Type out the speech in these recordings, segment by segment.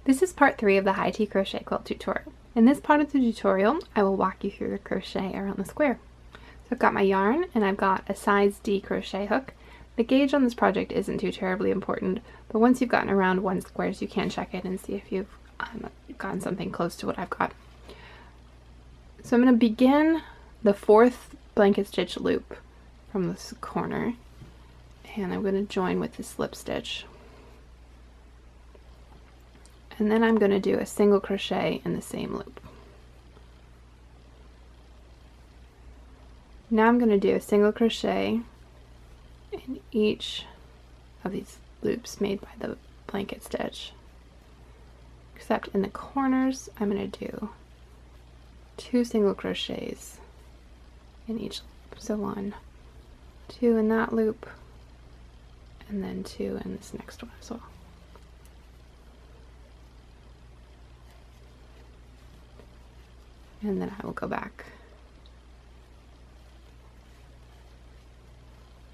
This is part 3 of the high tea crochet quilt tutorial. In this part of the tutorial, I will walk you through the crochet around the square. So I've got my yarn and I've got a size D crochet hook. The gauge on this project isn't too terribly important, but once you've gotten around 1 squares, you can check it and see if you've gotten something close to what I've got. So I'm going to begin the 4th blanket stitch loop from this corner, and I'm going to join with the slip stitch. And then I'm going to do a single crochet in the same loop. Now I'm going to do a single crochet in each of these loops made by the blanket stitch, except in the corners I'm going to do 2 single crochets in each loop. So 1, 2 in that loop, and then 2 in this next one as well. And then I will go back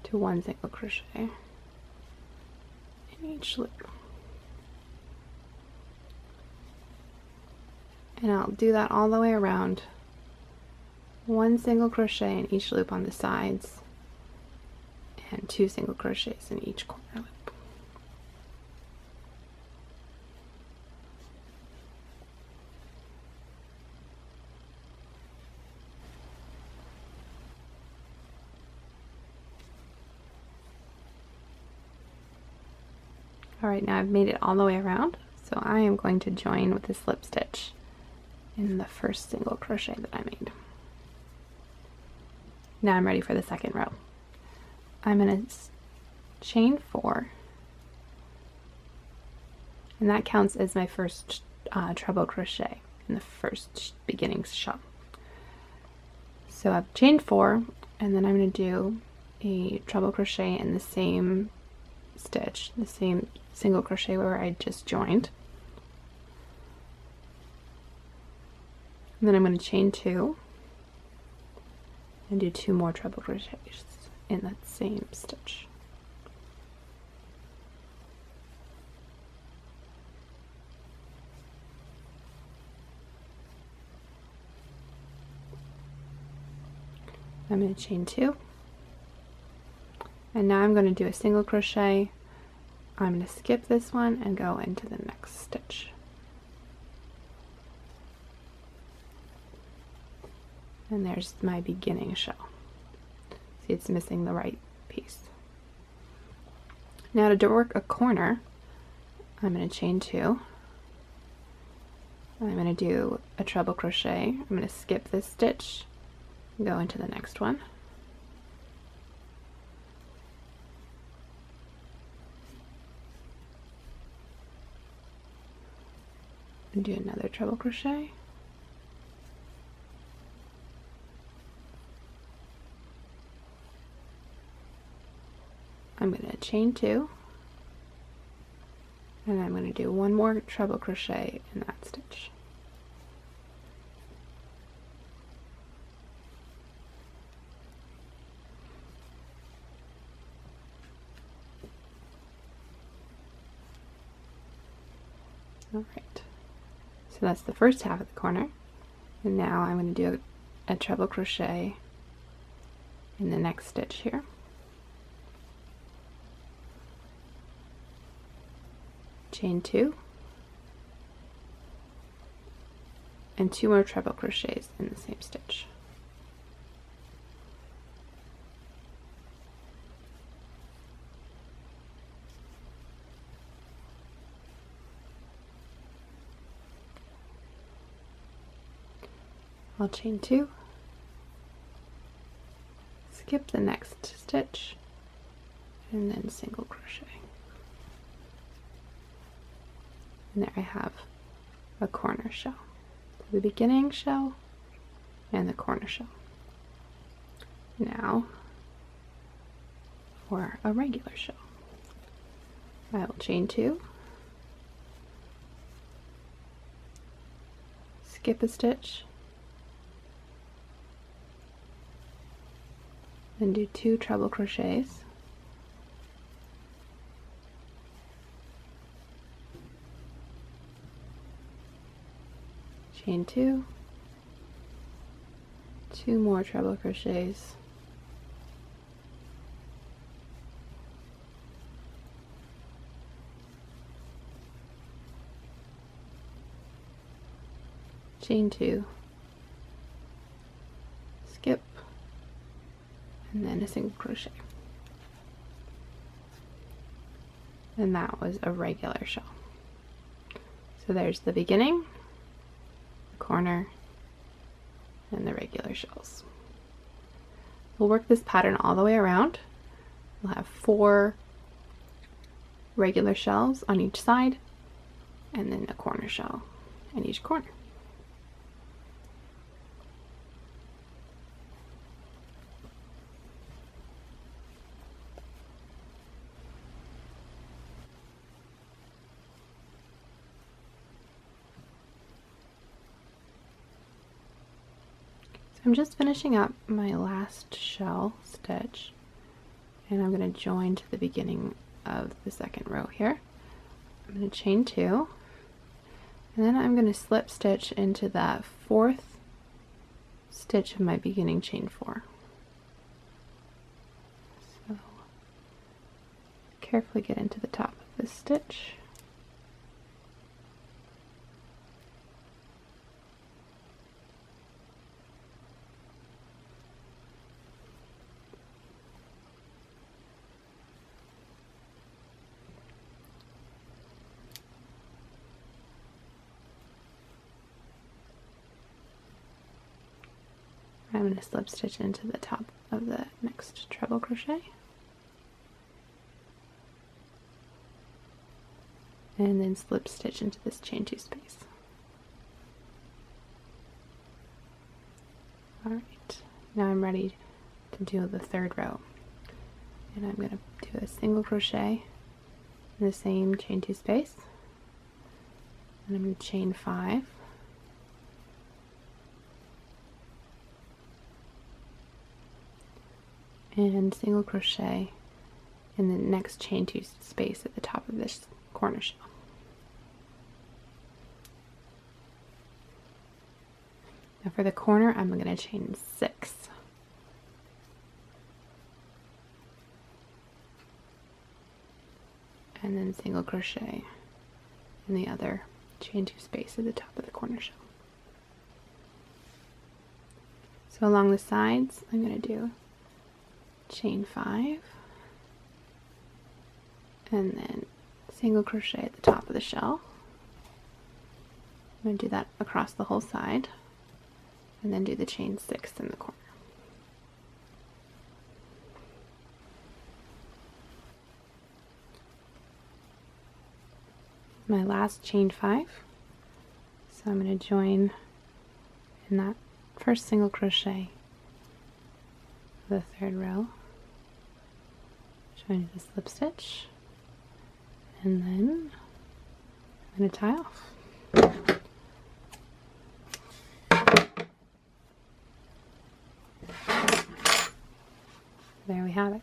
to 1 single crochet in each loop. And I'll do that all the way around. 1 single crochet in each loop on the sides and 2 single crochets in each corner loop. Alright, now I've made it all the way around, so I am going to join with a slip stitch in the first single crochet that I made. Now I'm ready for the second row. I'm going to chain 4, and that counts as my first treble crochet in the first beginning shell. So I've chained 4, and then I'm going to do a treble crochet in the same stitch, the same single crochet where I just joined. And then I'm going to chain 2 and do 2 more treble crochets in that same stitch. I'm going to chain 2, and now I'm going to do a single crochet. I'm going to skip this one and go into the next stitch. And there's my beginning shell. See, it's missing the right piece. Now to work a corner, I'm going to chain 2. I'm going to do a treble crochet. I'm going to skip this stitch and go into the next one. And do another treble crochet. I'm going to chain 2, and I'm going to do 1 more treble crochet in that stitch. Alright, so that's the first half of the corner, and now I'm going to do a treble crochet in the next stitch here. Chain 2 and 2 more treble crochets in the same stitch. I'll chain 2, skip the next stitch, and then single crochet. And there I have a corner shell. The beginning shell and the corner shell. Now for a regular shell. I will chain 2, skip a stitch, then do 2 treble crochets, chain 2, 2 more treble crochets, chain 2, skip, and then a single crochet. And that was a regular shell. So there's the beginning, the corner, and the regular shells. We'll work this pattern all the way around. We'll have 4 regular shells on each side, and then a corner shell in each corner. I'm just finishing up my last shell stitch, and I'm going to join to the beginning of the second row here. I'm going to chain 2, and then I'm going to slip stitch into that 4th stitch of my beginning chain 4. So carefully get into the top of this stitch. I'm going to slip stitch into the top of the next treble crochet, and then slip stitch into this chain 2 space. Alright, now I'm ready to do the 3rd row, and I'm going to do a single crochet in the same chain 2 space, and I'm going to chain 5, and single crochet in the next chain 2 space at the top of this corner shell. Now for the corner, I'm going to chain 6. And then single crochet in the other chain 2 space at the top of the corner shell. So along the sides, I'm going to do chain 5, and then single crochet at the top of the shell. I'm going to do that across the whole side, and then do the chain 6 in the corner. My last chain 5, so I'm going to join in that first single crochet the 3rd row, join the slip stitch, and then I'm going to tie off. There we have it.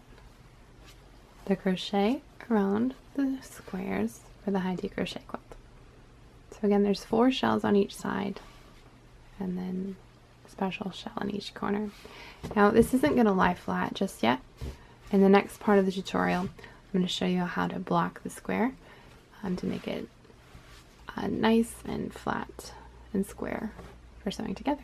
The crochet around the squares for the high D crochet quilt. So again, there's 4 shells on each side, and then a special shell in each corner. Now this isn't going to lie flat just yet. In the next part of the tutorial, I'm going to show you how to block the square to make it nice and flat and square for sewing together.